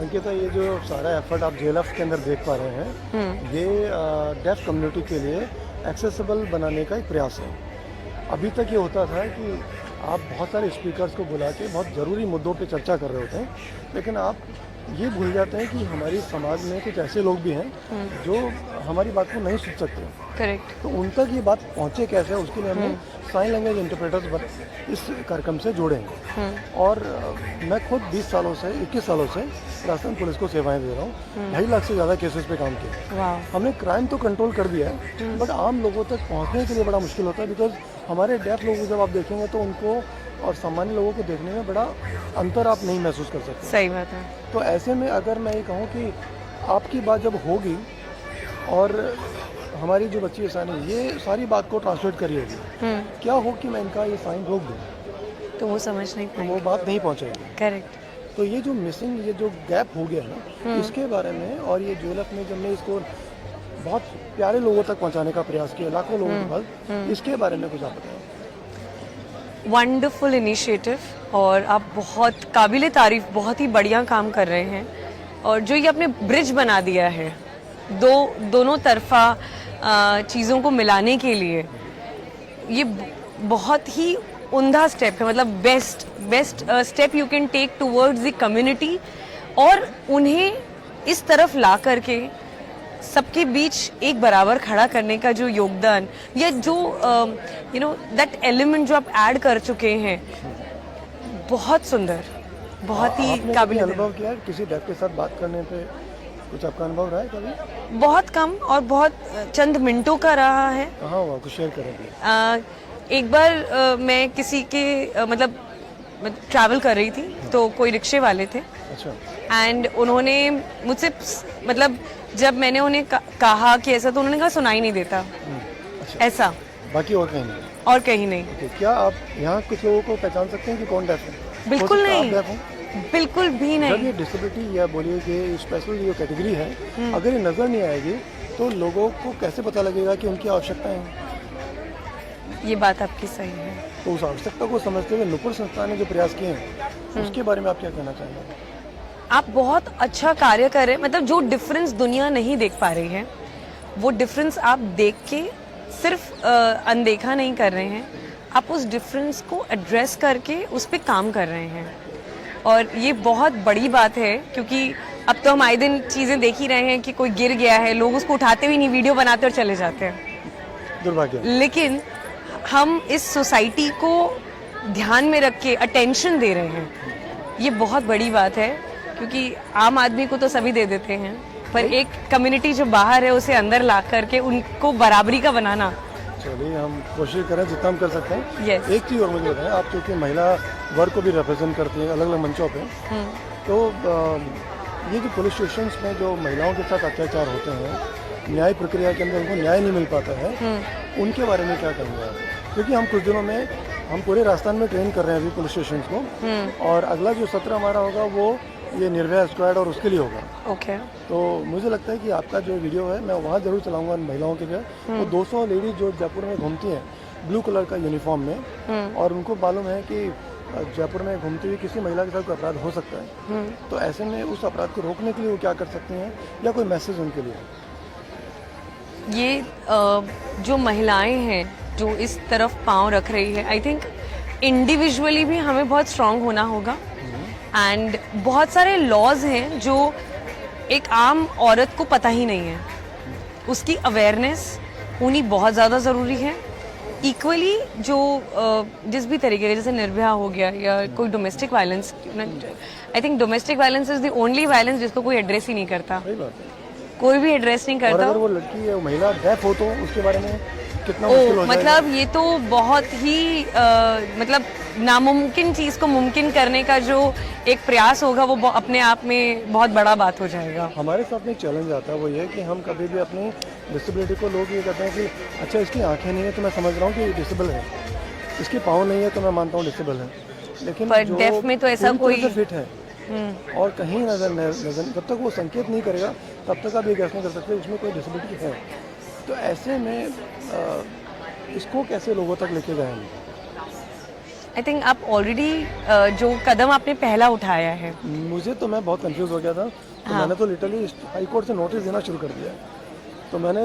अंकिता, ये जो सारा एफर्ट आप जेएलएफ के अंदर देख पा रहे हैं, ये डेफ कम्युनिटी के लिए एक्सेसिबल बनाने का एक प्रयास है। अभी तक ये होता था कि आप बहुत सारे स्पीकर्स को बुला के बहुत ज़रूरी मुद्दों पे चर्चा कर रहे होते हैं, लेकिन आप ये भूल जाते हैं कि हमारी समाज में कुछ ऐसे लोग भी हैं जो हमारी बात को नहीं सुन सकते। करेक्ट। तो उन तक ये बात पहुँचे कैसे, उसके लिए हमने साइन लैंग्वेज इंटरप्रेटर्स इस कार्यक्रम से जोड़े हैं। और मैं खुद 20 सालों से 21 सालों से राजस्थान पुलिस को सेवाएं दे रहा हूँ। 2.5 लाख से ज़्यादा केसेस पे काम किया। हमने क्राइम तो कंट्रोल कर दिया है, बट आम लोगों तक पहुँचने के लिए बड़ा मुश्किल होता है। बिकॉज हमारे डेफ लोगों को जब आप देखेंगे तो उनको और सामान्य लोगों को देखने में बड़ा अंतर आप नहीं महसूस कर सकते। सही बात है। तो ऐसे में अगर मैं ये कहूँ कि आपकी बात जब होगी और हमारी जो बच्ची है सानी ये सारी बात को ट्रांसलेट करी होगी, क्या हो कि मैं इनका ये साइन रोक दूँ, तो वो समझ नहीं तो पाएंगे। वो बात नहीं पहुँचेगी। करेक्ट। तो ये जो मिसिंग, ये जो गैप हो गया ना, इसके बारे में और ये जेएलएफ में जब मैं इसको बहुत प्यारे लोगों तक पहुँचाने का प्रयास किया, लाखों लोगों के पास, इसके बारे में कुछ आप बताएं। वंडरफुल इनिशिएटिव, और आप बहुत काबिले तारीफ, बहुत ही बढ़िया काम कर रहे हैं। और जो ये आपने ब्रिज बना दिया है दोनों तरफा चीज़ों को मिलाने के लिए, ये बहुत ही उम्दा स्टेप है। मतलब best step you can take towards the community, और उन्हें इस तरफ ला करके सबके बीच एक बराबर खड़ा करने का जो योगदान, या जो यू नो दैट एलिमेंट जो आप ऐड कर चुके हैं, बहुत सुंदर, बहुत ही काबिल। अनुभव किया किसी डेफ के साथ बात करने पे, कुछ आपका अनुभव रहा है कभी? बहुत कम और बहुत चंद मिनटों का रहा है। कहाँ हुआ, कुछ शेयर करेंगे? एक बार मैं किसी के मतलब ट्रैवल कर रही थी, तो कोई रिक्शे वाले थे। अच्छा। एंड उन्होंने मुझसे, मतलब जब मैंने उन्हें कहा कि ऐसा, तो उन्होंने कहा सुनाई नहीं देता। अच्छा। ऐसा, बाकी और कहीं नहीं? और कहीं नहीं। क्या आप यहाँ कुछ लोगों को पहचान सकते हैं कि कौन डेफ है? बिल्कुल नहीं, बिल्कुल भी नहीं। जब ये डिसेबिलिटी या बोलिए कि स्पेशल जो कैटेगरी है, अगर ये नजर नहीं आएगी तो लोगों को कैसे पता लगेगा कि उनकी आवश्यकताएं हैं? ये बात आपकी सही है। तो उस आवश्यकता को समझते हुए नुपुर संस्था ने जो प्रयास किए हैं, उसके बारे में आप क्या कहना चाहेंगे? आप बहुत अच्छा कार्य कर रहे हैं। मतलब जो डिफरेंस दुनिया नहीं देख पा रही है, वो डिफरेंस आप देख के सिर्फ अनदेखा नहीं कर रहे हैं, आप उस डिफरेंस को एड्रेस करके उस पर काम कर रहे हैं। और ये बहुत बड़ी बात है, क्योंकि अब तो हम आए दिन चीज़ें देख ही रहे हैं कि कोई गिर गया है, लोग उसको उठाते भी नहीं, वीडियो बनाते और चले जाते हैं। दुर्भाग्य। लेकिन हम इस सोसाइटी को ध्यान में रख के अटेंशन दे रहे हैं, ये बहुत बड़ी बात है। क्योंकि आम आदमी को तो सभी दे देते हैं, पर एक कम्युनिटी जो बाहर है उसे अंदर ला करके उनको बराबरी का बनाना। चलिए, हम कोशिश करें जितना हम कर सकते हैं। yes. एक चीज़ और मुझे बताएं, आप क्योंकि महिला वर्ग को भी रिप्रेजेंट करती हैं अलग अलग मंचों पे, तो ये जो पुलिस स्टेशन में जो महिलाओं के साथ अत्याचार होते हैं, न्याय प्रक्रिया के अंदर उनको न्याय नहीं मिल पाता है, उनके बारे में क्या कहेंगे आप? क्योंकि हम कुछ दिनों में, हम पूरे राजस्थान में ट्रेन कर रहे हैं अभी पुलिस स्टेशन को, और अगला जो सत्र हमारा होगा वो ये निर्भया स्क्वाड और उसके लिए होगा। ओके। तो मुझे लगता है कि आपका जो वीडियो है मैं वहाँ जरूर चलाऊंगा महिलाओं के लिए। वो 200 लेडीज जो जयपुर में घूमती हैं ब्लू कलर का यूनिफॉर्म में, और उनको मालूम है कि जयपुर में घूमती हुई किसी महिला के साथ कोई अपराध हो सकता है, तो ऐसे में उस अपराध को रोकने के लिए वो क्या कर सकती हैं, या कोई मैसेज उनके लिए? ये जो महिलाएं हैं जो इस तरफ पांव रख रही है, आई थिंक इंडिविजुअली भी हमें बहुत स्ट्रांग होना होगा। एंड बहुत सारे लॉज हैं जो एक आम औरत को पता ही नहीं है, उसकी अवेयरनेस होनी बहुत ज़्यादा ज़रूरी है। इक्वली जो जिस भी तरीके के, जैसे निर्भया हो गया या कोई domestic violence, I think domestic violence is the only violence जिसको कोई एड्रेस ही नहीं करता। सही बात है। कोई भी एड्रेस नहीं करता। और अगर वो लड़की या महिला डेफ हो तो उसके बारे में कितना मुश्किल हो जाएगा? मतलब ये तो बहुत ही मतलब नामुमकिन चीज को मुमकिन करने का जो एक प्रयास होगा, वो अपने आप में बहुत बड़ा बात हो जाएगा। हमारे साथ में चैलेंज आता है, वो ये कि हम कभी भी अपनी डिसेबिलिटी को, लोग ये कहते हैं कि अच्छा इसकी आंखें नहीं है तो मैं समझ रहा हूँ कि डिसेबल है, इसके पाँव नहीं है तो मैं मानता हूँ डिसेबल है, लेकिन पर डेफ में तो ऐसा कोई फिट है और कहीं नजर जब तक वो संकेत नहीं करेगा तब तक आप ये गैस नहीं कर सकते उसमें कोई डिसेबिलिटी है। तो ऐसे में इसको कैसे लोगों तक लेके जाएं? आई थिंक आप ऑलरेडी जो कदम आपने पहला उठाया है, मुझे तो मैं बहुत कंफ्यूज हो गया था, तो मैंने तो लिटरली हाई कोर्ट से नोटिस देना शुरू कर दिया। तो मैंने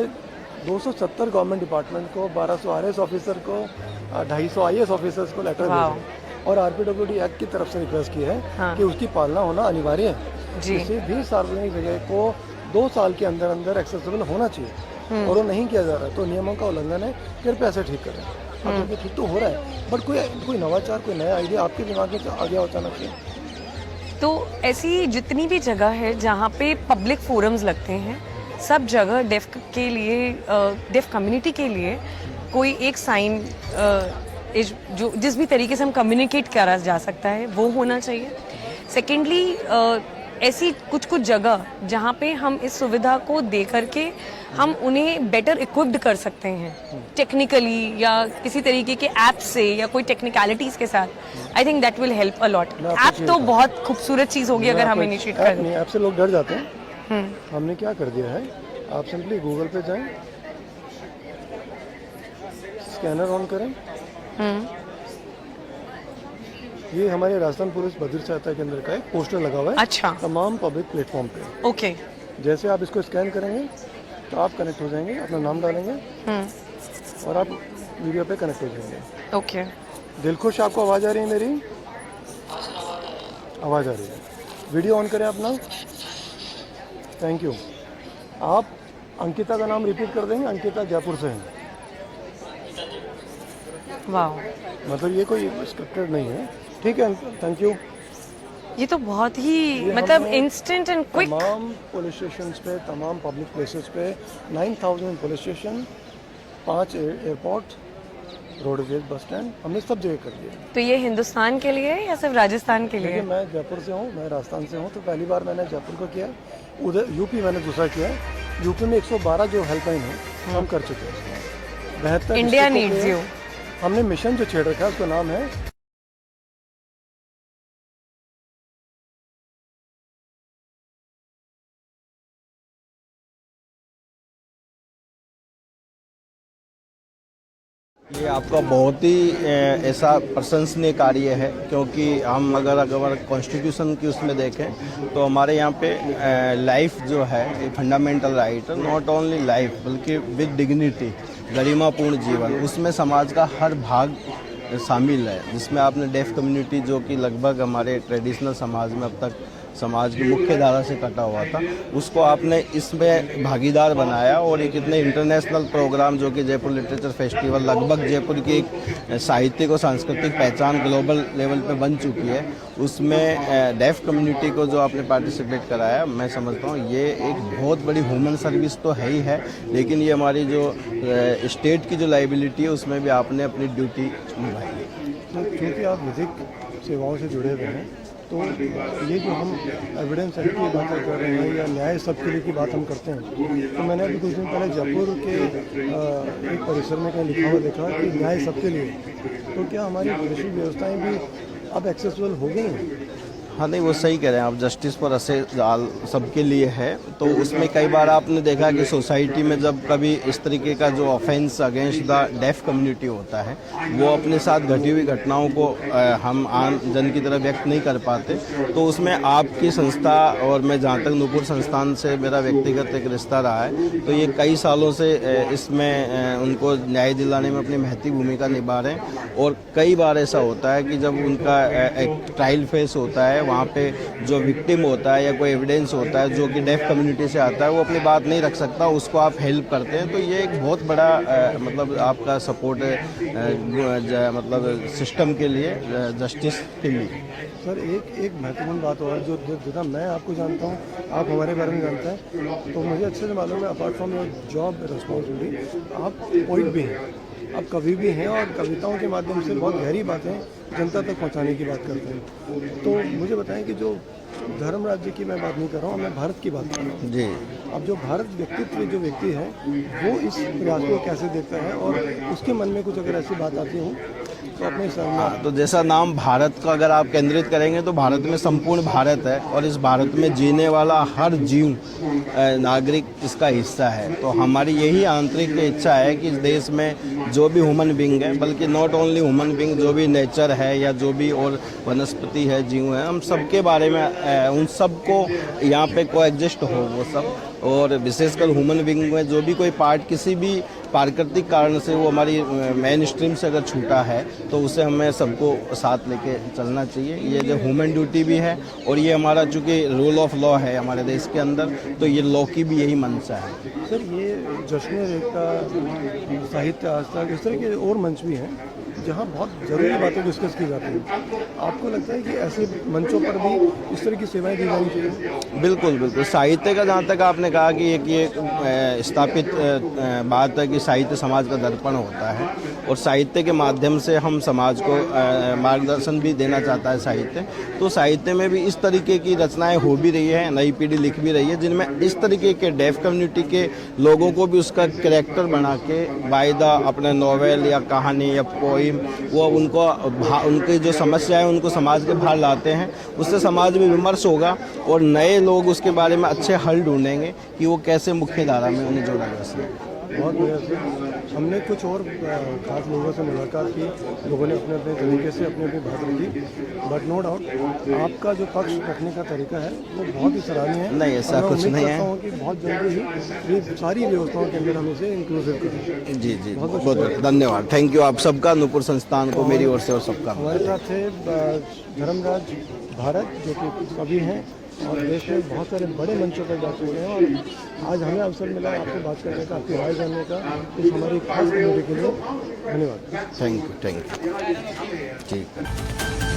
270 गवर्नमेंट डिपार्टमेंट को, 1200 आरएस ऑफिसर को, 250 आईएएस ऑफिसर्स को लेटर भेजे और आरपीडब्ल्यूडी एक्ट की तरफ से रिक्वेस्ट की है कि उसकी पालना होना अनिवार्य है। जी। किसी भी सार्वजनिक जगह को 2 साल के अंदर अंदर एक्सेसिबल होना चाहिए और वो नहीं किया जा रहा है, तो नियमों का उल्लंघन है, कृपया ऐसे ठीक करें। अब ठीक तो हो रहा है, बट कोई नवाचार, कोई नया आइडिया आपके दिमाग में आ गया अचानक से? तो ऐसी जितनी भी जगह है जहाँ पे पब्लिक फोरम्स लगते हैं, सब जगह डेफ के लिए, डेफ कम्युनिटी के लिए कोई एक साइन जो जिस भी तरीके से हम कम्युनिकेट करा जा सकता है वो होना चाहिए। सेकेंडली, ऐसी कुछ जगह जहाँ पे हम इस सुविधा को दे करके हम उन्हें बेटर इक्विप्ड कर सकते हैं टेक्निकली या किसी तरीके के ऐप से या कोई टेक्निकलिटीज के साथ। I think that will help a lot. App तो बहुत खूबसूरत चीज होगी अगर हम इनिशिएट करें। नहीं, ऐप से लोग डर जाते हैं। हमने क्या कर दिया है, आप सिंपली गूगल पे जाएं, स्कैनर ऑन करें, ये हमारे राजस्थान पुलिस बद्र सहायता केंद्र का एक पोस्टर लगा हुआ है। अच्छा। तमाम पब्लिक प्लेटफॉर्म पे। ओके। जैसे आप इसको स्कैन करेंगे तो आप कनेक्ट हो जाएंगे, अपना नाम डालेंगे और आप वीडियो पे कनेक्ट हो जाएंगे। ओके। दिलखुश, आपको आवाज़ आ रही है मेरी? आवाज़ आ रही है। वीडियो ऑन करें अपना। Thank you. आप अंकिता का नाम रिपीट कर देंगे। अंकिता जयपुर से है। वाह, मतलब ये कोई स्क्रिप्टेड नहीं है। ठीक है, थैंक यू। ये तो बहुत ही मतलब इंस्टेंट एंड क्विक। तमाम पुलिस स्टेशन पे, तमाम पब्लिक प्लेसेस पे 9000 police station, 5 airport, roadways, bus stand, हमने सब जगह कर दिया। तो ये हिंदुस्तान के लिए है या सिर्फ राजस्थान के लिए? देखिए, मैं जयपुर से हूँ, मैं राजस्थान से हूँ, तो पहली बार मैंने जयपुर को किया। उधर यूपी मैंने दूसरा किया। यूपी में 112 जो हेल्पलाइन है हम कर चुके हैं। 72 इंडिया नीड्स यू। हमने मिशन जो छेड़ रखा है उसका नाम है ये आपका बहुत ही ऐसा प्रशंसनीय कार्य है, क्योंकि हम अगर कॉन्स्टिट्यूशन की उसमें देखें तो हमारे यहाँ पे लाइफ जो है ये फंडामेंटल राइट है, नॉट ओनली लाइफ बल्कि विद डिग्निटी, गरिमापूर्ण जीवन, उसमें समाज का हर भाग शामिल है, जिसमें आपने डेफ कम्युनिटी जो कि लगभग हमारे ट्रेडिशनल समाज में अब तक समाज की मुख्य धारा से कटा हुआ था, उसको आपने इसमें भागीदार बनाया। और एक इतने इंटरनेशनल प्रोग्राम जो कि जयपुर लिटरेचर फेस्टिवल, लगभग जयपुर की एक साहित्यिक और सांस्कृतिक पहचान ग्लोबल लेवल पे बन चुकी है, उसमें डेफ कम्युनिटी को जो आपने पार्टिसिपेट कराया, मैं समझता हूँ ये एक बहुत बड़ी ह्यूमन सर्विस तो है ही है, लेकिन ये हमारी जो स्टेट की जो लाइबिलिटी है उसमें भी आपने अपनी ड्यूटी निभाई है। क्योंकि आप विधिक सेवाओं से जुड़े हुए हैं, तो ये जो हम एविडेंस एक्ट की बातें कर रहे हैं या न्याय सबके लिए की बात हम करते हैं, तो मैंने अभी कुछ दिन पहले जयपुर के एक परिसर में कहीं लिखा हुआ देखा कि न्याय सबके लिए, तो क्या हमारी पुलिस व्यवस्थाएं भी अब एक्सेसिबल हो गई हैं? हाँ, नहीं, वो सही कह रहे हैं आप, जस्टिस फॉर असे सबके लिए है। तो उसमें कई बार आपने देखा कि सोसाइटी में जब कभी इस तरीके का जो offence against the deaf community होता है, वो अपने साथ घटी हुई घटनाओं को हम आम जन की तरह व्यक्त नहीं कर पाते, तो उसमें आपकी संस्था और मैं जहाँ तक नूपुर संस्थान से मेरा व्यक्तिगत एक रिश्ता रहा है, तो ये कई सालों से इसमें उनको न्याय दिलाने में अपनी महती भूमिका निभा रहे हैं। और कई बार ऐसा होता है कि जब उनका एक ट्रायल फेस होता है, वहाँ पे जो विक्टिम होता है या कोई एविडेंस होता है जो कि डेफ कम्युनिटी से आता है, वो अपनी बात नहीं रख सकता, उसको आप हेल्प करते हैं, तो ये एक बहुत बड़ा मतलब आपका सपोर्ट है मतलब सिस्टम के लिए, जस्टिस के लिए। सर, एक महत्वपूर्ण बात और जो जितना मैं आपको जानता हूँ, आप हमारे बारे में जानते हैं, तो मुझे अच्छे से मालूम है, apart from your job responsibility, आप पोइट भी हैं, आप कवि भी हैं और कविताओं के माध्यम से बहुत गहरी बातें जनता तक पहुंचाने की बात करते हैं। तो मुझे बताएं कि जो धर्म राज्य की मैं बात नहीं कर रहा हूँ, मैं भारत की बात कर रहा हूँ। जी अब जो भारत व्यक्तित्व जो व्यक्ति है वो इस प्रयास को कैसे देखता है, और उसके मन में कुछ अगर ऐसी बात आती हो तो अपने हिसाब में हाँ, तो जैसा नाम भारत का अगर आप केंद्रित करेंगे तो भारत में संपूर्ण भारत है और इस भारत में जीने वाला हर जीव नागरिक इसका हिस्सा है। तो हमारी यही आंतरिक इच्छा है कि इस देश में जो भी ह्यूमन बींग है, बल्कि नॉट ओनली ह्यूमन बींग, जो भी नेचर है या जो भी और वनस्पति है, जीव है, हम सबके बारे में उन सब को यहाँ पे कोएग्जिस्ट हो वो सब। और विशेषकर ह्यूमन बींग में जो भी कोई पार्ट किसी भी प्राकृतिक कारण से वो हमारी मेन स्ट्रीम से अगर छूटा है तो उसे हमें सबको साथ लेके चलना चाहिए। ये जो ह्यूमन ड्यूटी भी है और ये हमारा चूँकि रूल ऑफ लॉ है हमारे देश के अंदर, तो ये लॉ की भी यही मंशा है। सर ये जश्न एकता, साहित्य आज तक, इस तरह के और मंच भी हैं जहाँ बहुत ज़रूरी बातें डिस्कस की जाती हैं। आपको लगता है कि ऐसे मंचों पर भी इस तरह की सेवाएं दी जानी चाहिए? बिल्कुल बिल्कुल। साहित्य का जहाँ तक आपने कहा कि एक ये स्थापित बात है कि साहित्य समाज का दर्पण होता है और साहित्य के माध्यम से हम समाज को मार्गदर्शन भी देना चाहता है साहित्य। तो साहित्य में भी इस तरीके की रचनाएं हो भी रही है, नई पीढ़ी लिख भी रही है, जिनमें इस तरीके के डेफ कम्युनिटी के लोगों को भी उसका कैरेक्टर बना के वायदा अपने नॉवेल या कहानी या पोइम वो उनकी जो समस्या है उनको समाज के बाहर लाते हैं। उससे समाज में विमर्श होगा और नए लोग उसके बारे में अच्छे हल ढूंढेंगे कि वो कैसे मुख्य धारा में उन्हें जोड़ा जा सके। बहुत बढ़िया सर। हमने कुछ और खास लोगों से मुलाकात की, लोगों ने अपने अपने तरीके से अपनी अपनी बात रखी, बट नो डाउट आपका जो पक्ष रखने का तरीका है वो बहुत ही सराहनीय है। नहीं, ऐसा कुछ नहीं है। मैं उम्मीद करता हूँ कि बहुत जल्दी ही ये सारी व्यवस्थाओं के अंदर हम इसे इंक्लूसिव करें। जी जी, बहुत बहुत धन्यवाद। थैंक यू आप सबका, नूपुर संस्थान को मेरी ओर से और सबका। हमारे साथ थे धर्मराज भारत जो कि कवि हैं और देश में बहुत सारे बड़े मंचों पर जा चुके हैं, और आज हमें अवसर मिला आपसे बात करने का, आपकी राय जानने का, इस हमारी खास कम्युनिटी के लिए धन्यवाद। थैंक यू ठीक है।